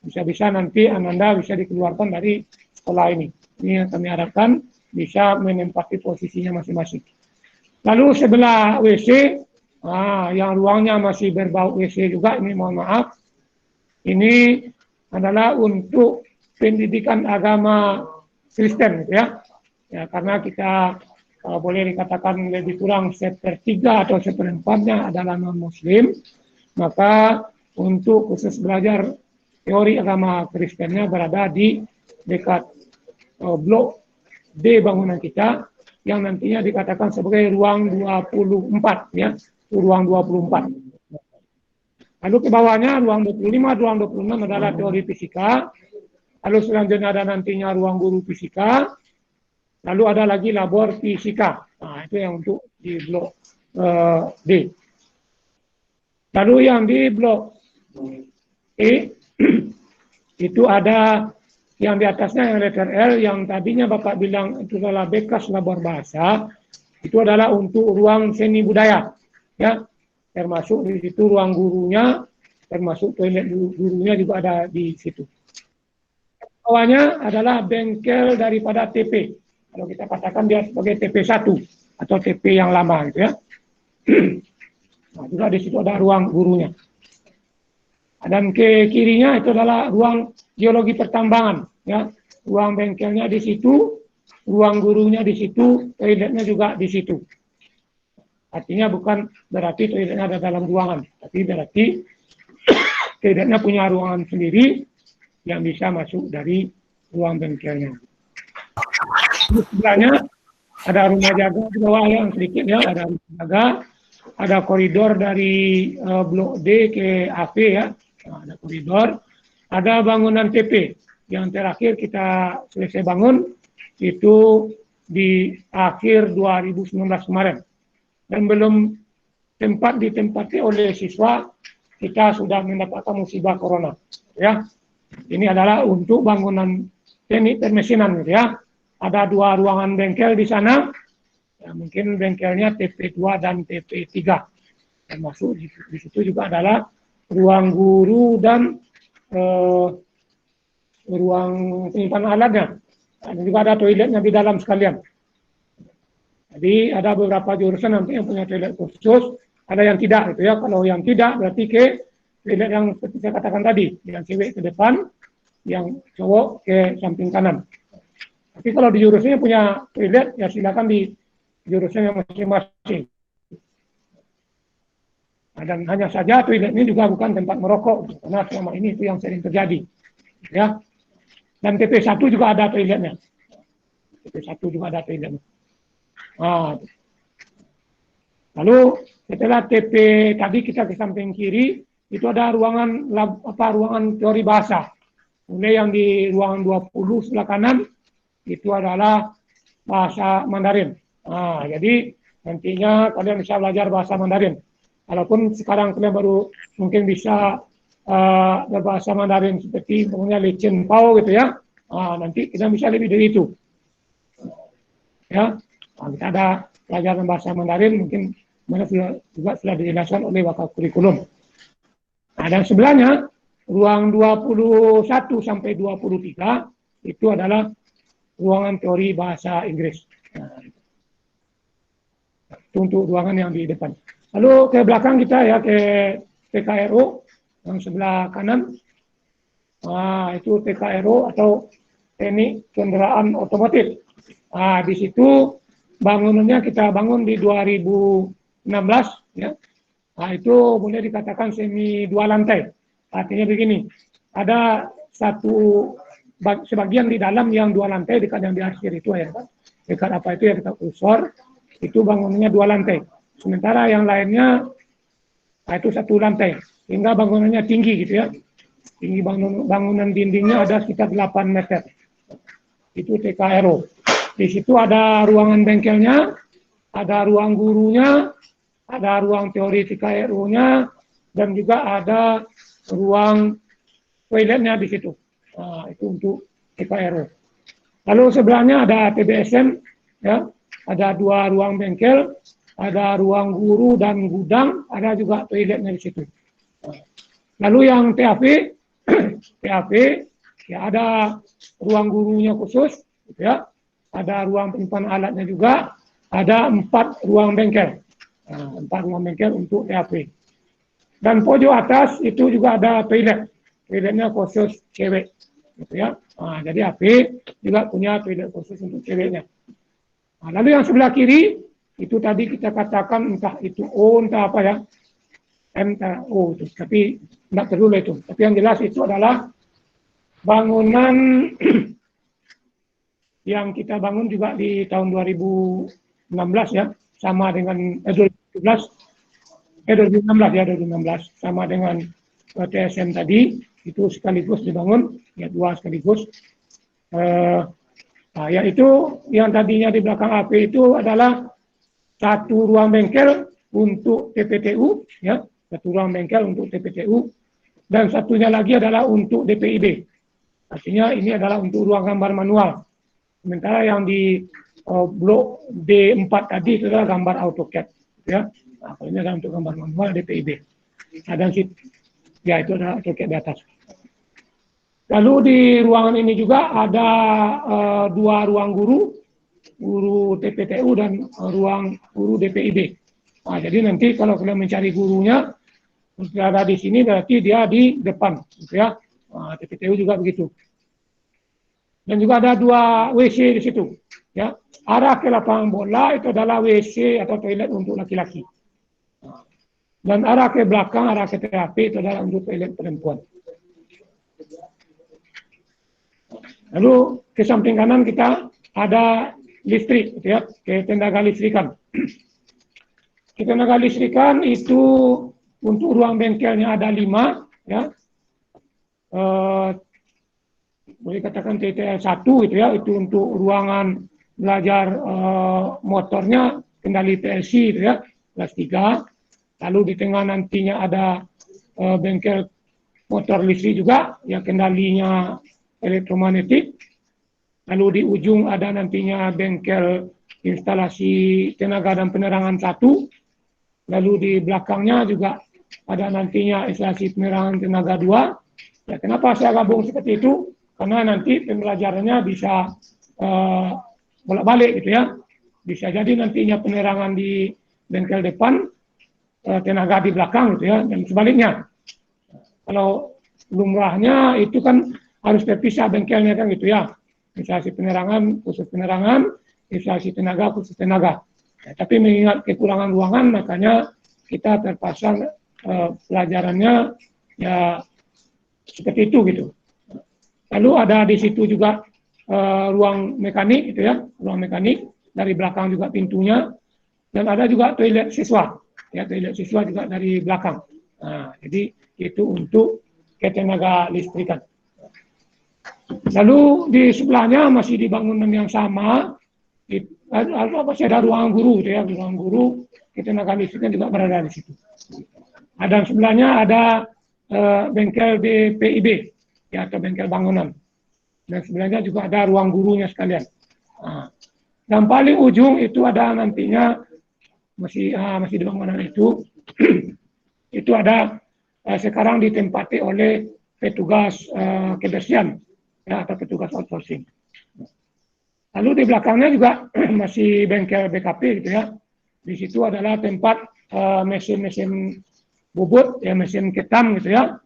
Bisa-bisa nanti Ananda bisa dikeluarkan dari sekolah ini. Ini yang kami harapkan bisa menempati posisinya masing-masing. Lalu sebelah WC, yang ruangnya masih berbau WC juga, ini mohon maaf. Ini adalah untuk pendidikan agama Kristen, ya. Ya, karena kita boleh dikatakan lebih kurang 1/3 atau 1/4-nya adalah non-Muslim, maka untuk khusus belajar teori agama Kristennya berada di dekat blok D bangunan kita, yang nantinya dikatakan sebagai ruang 24, ya, ruang 24. Lalu ke bawahnya ruang 25, ruang 26 adalah teori fisika. Lalu selanjutnya ada nantinya ruang guru fisika. Lalu ada lagi labor fisika. Itu yang untuk di blok D. Lalu yang di blok E itu ada yang di atasnya yang letter L, yang tadinya Bapak bilang itu adalah bekas labor bahasa, itu adalah untuk ruang seni budaya, ya, termasuk di situ ruang gurunya, termasuk toilet gurunya juga ada di situ. Bawahnya adalah bengkel daripada TP, kalau kita katakan dia sebagai TP1 atau TP yang lama, gitu ya. Nah, juga di situ ada ruang gurunya. Dan ke kirinya itu adalah ruang geologi pertambangan, ya. Ruang bengkelnya di situ, ruang gurunya di situ, toiletnya juga di situ. Artinya bukan berarti toiletnya ada dalam ruangan, tapi berarti toiletnya punya ruangan sendiri yang bisa masuk dari ruang bengkelnya. Di sebelahnya ada rumah jaga di bawah yang sedikit, ya, ada rumah jaga, ada koridor dari blok D ke AP, ya. Nah, ada koridor, ada bangunan TP yang terakhir kita selesai bangun itu di akhir 2019 kemarin, dan belum tempat ditempati oleh siswa, kita sudah mendapatkan musibah corona, ya. Ini adalah untuk bangunan teknik permesinan, ya. Ada 2 ruangan bengkel di sana, ya, mungkin bengkelnya TP2 dan TP3, termasuk di situ juga adalah ruang guru dan ruang penyimpanan alatnya. Dan juga ada toiletnya di dalam sekalian. Jadi ada beberapa jurusan nanti yang punya toilet khusus, ada yang tidak, gitu ya. Kalau yang tidak berarti ke toilet yang seperti saya katakan tadi, yang cewek ke depan, yang cowok ke samping kanan. Tapi kalau di jurusannya punya toilet, ya silakan di jurusannya masing-masing. Dan hanya saja toilet ini juga bukan tempat merokok, karena selama ini itu yang sering terjadi, ya. Dan TP1 juga ada toiletnya. TP1 juga ada toiletnya. Lalu setelah TP tadi kita ke samping kiri itu ada ruangan ruangan teori bahasa. Kemudian yang di ruangan 20 sebelah kanan itu adalah bahasa Mandarin. Jadi nantinya kalian bisa belajar bahasa Mandarin. Walaupun sekarang kalian baru mungkin bisa berbahasa Mandarin seperti namanya Li Chen Pao, gitu ya. Nanti kita bisa lebih dari itu. Ya, kita ada pelajaran bahasa Mandarin, mungkin mana juga sudah dijelaskan oleh wakil kurikulum. Dan sebelahnya ruang 21 sampai 23 itu adalah ruangan teori bahasa Inggris. Itu untuk ruangan yang di depan. Lalu ke belakang kita, ya, ke TKRO yang sebelah kanan. Itu TKRO atau teknik kendaraan otomotif. Di situ bangunannya kita bangun di 2016, ya. Itu boleh dikatakan semi 2 lantai. Artinya begini, ada sebagian di dalam yang 2 lantai dekat yang di akhir itu ya Pak. Dekat apa itu ya, dekat kursor, itu bangunannya 2 lantai. Sementara yang lainnya itu 1 lantai, sehingga bangunannya tinggi gitu ya. Tinggi bangunan dindingnya ada sekitar 8 meter. Itu TKRO. Di situ ada ruangan bengkelnya, ada ruang gurunya, ada ruang teori TKRO-nya, dan juga ada ruang toiletnya di situ. Nah, itu untuk TKRO. Lalu sebelahnya ada TBSM, ya, ada 2 ruang bengkel, ada ruang guru dan gudang, ada juga toiletnya di situ. Lalu yang TAP, TAP, ya ada ruang gurunya khusus, gitu ya, ada ruang penyimpanan alatnya juga, ada 4 ruang bengkel, 4 ruang bengkel untuk TAP. Dan pojok atas itu juga ada toilet, toiletnya khusus cewek, gitu ya. Nah, jadi AP juga punya toilet khusus untuk ceweknya. Nah, lalu yang sebelah kiri itu tadi kita katakan entah itu O entah apa ya, M entah O itu, tapi tidak perlu itu. Tapi yang jelas itu adalah bangunan yang kita bangun juga di tahun 2016 ya, sama dengan 2016 ya, 2016 sama dengan TSM tadi, itu sekaligus dibangun, ya 2 sekaligus. Nah, yaitu yang tadinya di belakang AP itu adalah 1 ruang bengkel untuk TPTU, ya, 1 ruang bengkel untuk TPTU, dan satunya lagi adalah untuk DPIB. Artinya ini adalah untuk ruang gambar manual. Sementara yang di blok D4 tadi itu adalah gambar AutoCAD, ya. Nah, ini adalah untuk gambar manual DPIB. Nah, dan ya itu adalah AutoCAD di atas. Lalu di ruangan ini juga ada 2 ruang guru TPTU dan ruang guru DPIB. Nah, jadi nanti kalau kalian mencari gurunya, ada di sini berarti dia di depan, gitu ya. Nah, TPTU juga begitu. Dan juga ada 2 WC di situ, ya. Arah ke lapangan bola itu adalah WC atau toilet untuk laki-laki. Dan arah ke belakang, arah ke TAP itu adalah untuk toilet perempuan. Lalu ke samping kanan kita ada listrik, gitu ya, ke tenaga listrikan. Ke tenaga listrikan itu untuk ruang bengkelnya ada 5, ya. Boleh katakan TTL 1 gitu ya, itu untuk ruangan belajar motornya, kendali PLC gitu ya, kelas 3. Lalu di tengah nantinya ada bengkel motor listrik juga, yang kendalinya elektromagnetik. Lalu di ujung ada nantinya bengkel instalasi tenaga dan penerangan 1. Lalu di belakangnya juga ada nantinya instalasi penerangan tenaga 2. Ya, kenapa saya gabung seperti itu? Karena nanti pembelajarannya bisa bolak-balik gitu ya. Bisa jadi nantinya penerangan di bengkel depan, tenaga di belakang gitu ya, dan sebaliknya. Kalau lumrahnya itu kan harus terpisah bengkelnya kan gitu ya. Instalasi penerangan khusus penerangan, instalasi tenaga khusus tenaga. Ya, tapi mengingat kekurangan ruangan, makanya kita terpasang pelajarannya ya seperti itu gitu. Lalu ada di situ juga ruang mekanik gitu ya, ruang mekanik, dari belakang juga pintunya, dan ada juga toilet siswa, ya toilet siswa juga dari belakang. Nah, jadi itu untuk ketenaga listrikan. Lalu di sebelahnya masih di bangunan yang sama, masih ada ruang guru gitu ya, ruang guru ketenaga listrikan juga berada di situ. Nah, dan sebelahnya ada bengkel DPIB, ya, atau bengkel bangunan. Dan sebenarnya juga ada ruang gurunya sekalian. Nah, dan paling ujung itu ada nantinya masih di bangunan itu itu ada sekarang ditempati oleh petugas kebersihan, ya, atau petugas outsourcing. Lalu di belakangnya juga masih bengkel BKP gitu ya. Di situ adalah tempat mesin-mesin bubut, ya, mesin ketam gitu ya,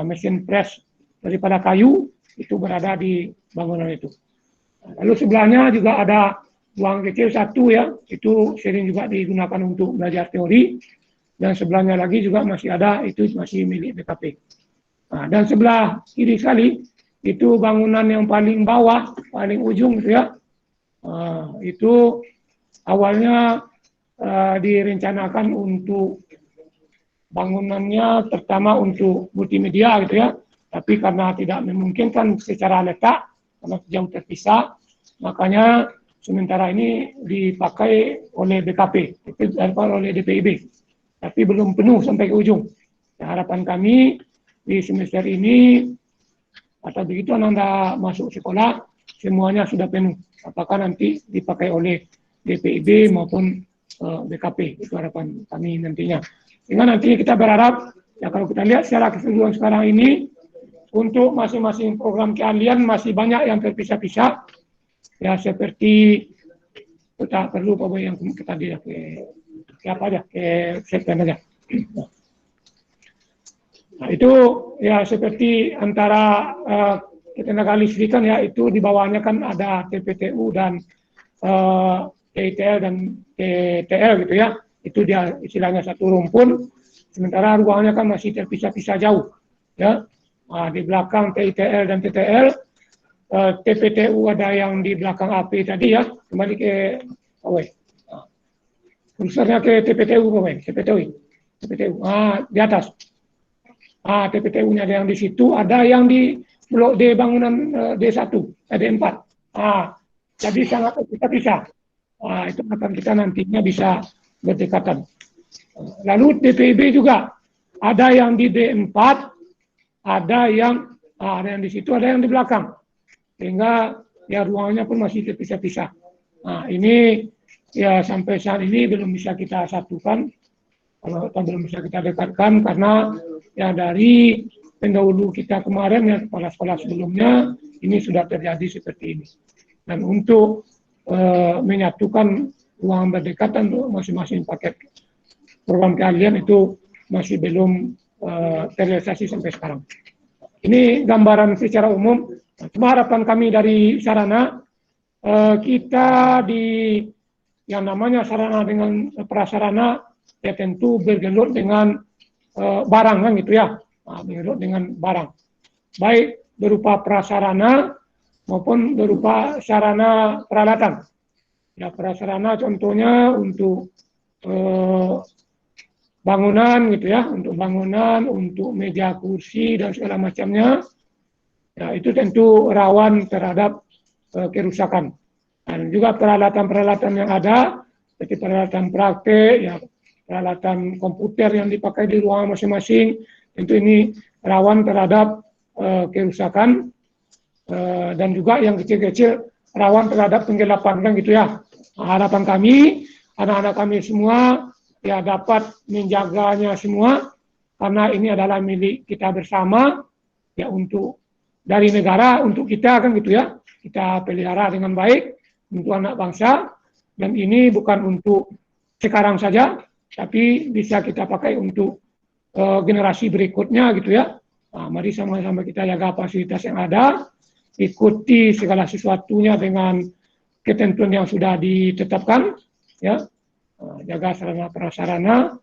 mesin press daripada kayu, itu berada di bangunan itu. Lalu sebelahnya juga ada ruang kecil 1 ya, itu sering juga digunakan untuk belajar teori, dan sebelahnya lagi juga masih ada, itu masih milik BKP. Nah, dan sebelah kiri sekali itu bangunan yang paling bawah, paling ujung gitu ya. Itu awalnya direncanakan untuk bangunannya pertama untuk multimedia gitu ya, tapi karena tidak memungkinkan secara letak karena jauh terpisah, makanya sementara ini dipakai oleh BKP, oleh DPIB, tapi belum penuh sampai ke ujung. Ya, harapan kami di semester ini atau begitu Anda masuk sekolah semuanya sudah penuh, apakah nanti dipakai oleh DPIB maupun BKP, itu harapan kami nantinya. Sehingga nanti kita berharap, ya kalau kita lihat secara keseluruhan sekarang ini, untuk masing-masing program keahlian masih banyak yang terpisah-pisah, ya seperti kita perlu Pak Boy yang kita lihat ke apa aja, ke segmen aja. Nah, itu ya seperti antara ketenaga listrikan ya, itu di bawahnya kan ada TPTU dan TITL dan TTL gitu ya. Itu dia istilahnya satu rumpun, sementara ruangnya kan masih terpisah-pisah jauh ya. Nah, di belakang TITL dan TTL, TPTU ada yang di belakang AP tadi ya, kembali ke Pawai. Kursornya ke TPTU Pawai, TPTU. Di atas. TPTU-nya ada yang di situ, ada yang di blok D bangunan D1, D4. Jadi sangat terpisah-pisah. Itu akan kita nantinya bisa berdekatan. Lalu DPIB juga ada yang di D4, ada yang di situ, ada yang di belakang, sehingga ya ruangnya pun masih terpisah-pisah. Ini ya sampai saat ini belum bisa kita satukan, kalau belum bisa kita dekatkan karena ya dari pendahulu kita kemarin ya kepala sekolah sebelumnya ini sudah terjadi seperti ini. Dan untuk menyatukan ruang berdekatan untuk masing-masing paket program keahlian itu masih belum terrealisasi sampai sekarang. Ini gambaran secara umum. Cuma harapan kami dari sarana, kita di yang namanya sarana dengan prasarana ya tentu bergelut dengan barang kan gitu ya, bergelut dengan barang, baik berupa prasarana maupun berupa sarana peralatan. Ya, prasarana contohnya untuk bangunan gitu ya, untuk bangunan, untuk meja kursi dan segala macamnya. Ya, itu tentu rawan terhadap kerusakan. Dan juga peralatan-peralatan yang ada, seperti peralatan praktek, ya, peralatan komputer yang dipakai di ruang masing-masing, tentu ini rawan terhadap kerusakan, dan juga yang kecil-kecil rawan terhadap penggelapan kan gitu ya. Harapan kami, anak-anak kami semua ya dapat menjaganya semua, karena ini adalah milik kita bersama, ya untuk dari negara untuk kita kan gitu ya, kita pelihara dengan baik untuk anak bangsa, dan ini bukan untuk sekarang saja, tapi bisa kita pakai untuk generasi berikutnya gitu ya. Mari sama-sama kita jaga fasilitas yang ada, ikuti segala sesuatunya dengan ketentuan yang sudah ditetapkan, ya, jaga sarana prasarana,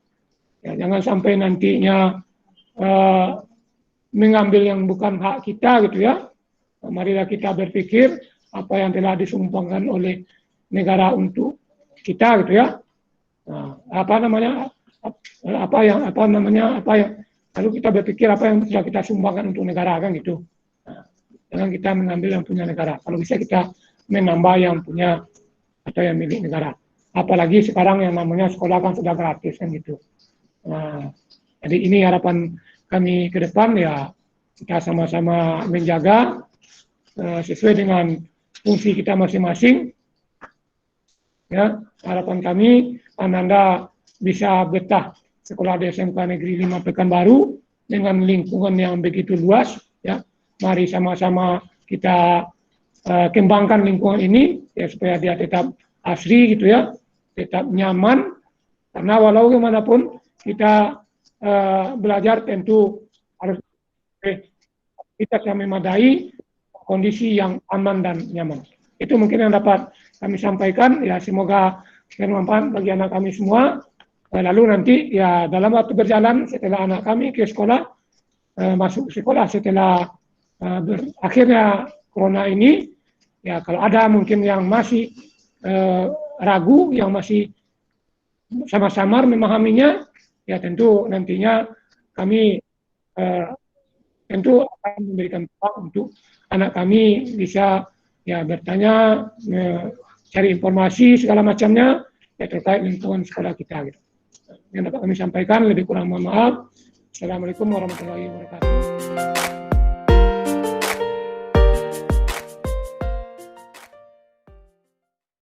ya, jangan sampai nantinya mengambil yang bukan hak kita gitu ya. Marilah kita berpikir apa yang telah disumpahkan oleh negara untuk kita gitu ya. Lalu kita berpikir apa yang sudah kita sumbangkan untuk negara kan gitu. Jangan kita mengambil yang punya negara. Kalau bisa kita menambah yang punya atau yang milik negara. Apalagi sekarang yang namanya sekolah kan sudah gratis kan gitu. Jadi ini harapan kami ke depan, ya kita sama-sama menjaga sesuai dengan fungsi kita masing-masing. Ya, harapan kami Ananda bisa betah sekolah di SMK Negeri 5 Pekanbaru dengan lingkungan yang begitu luas. Ya, mari sama-sama kita kembangkan lingkungan ini ya supaya dia tetap asri gitu ya, tetap nyaman, karena walau bagaimanapun kita belajar tentu harus kita memadai kondisi yang aman dan nyaman. Itu mungkin yang dapat kami sampaikan, ya semoga bermanfaat bagi anak kami semua. Lalu nanti ya dalam waktu berjalan setelah anak kami ke sekolah, masuk sekolah setelah berakhirnya corona ini, ya kalau ada mungkin yang masih ragu, yang masih sama-sama memahaminya, ya tentu nantinya kami tentu akan memberikan peluang untuk anak kami bisa ya bertanya, cari informasi segala macamnya ya terkait lingkungan sekolah kita gitu. Yang dapat kami sampaikan, lebih kurang mohon maaf. Assalamualaikum warahmatullahi wabarakatuh.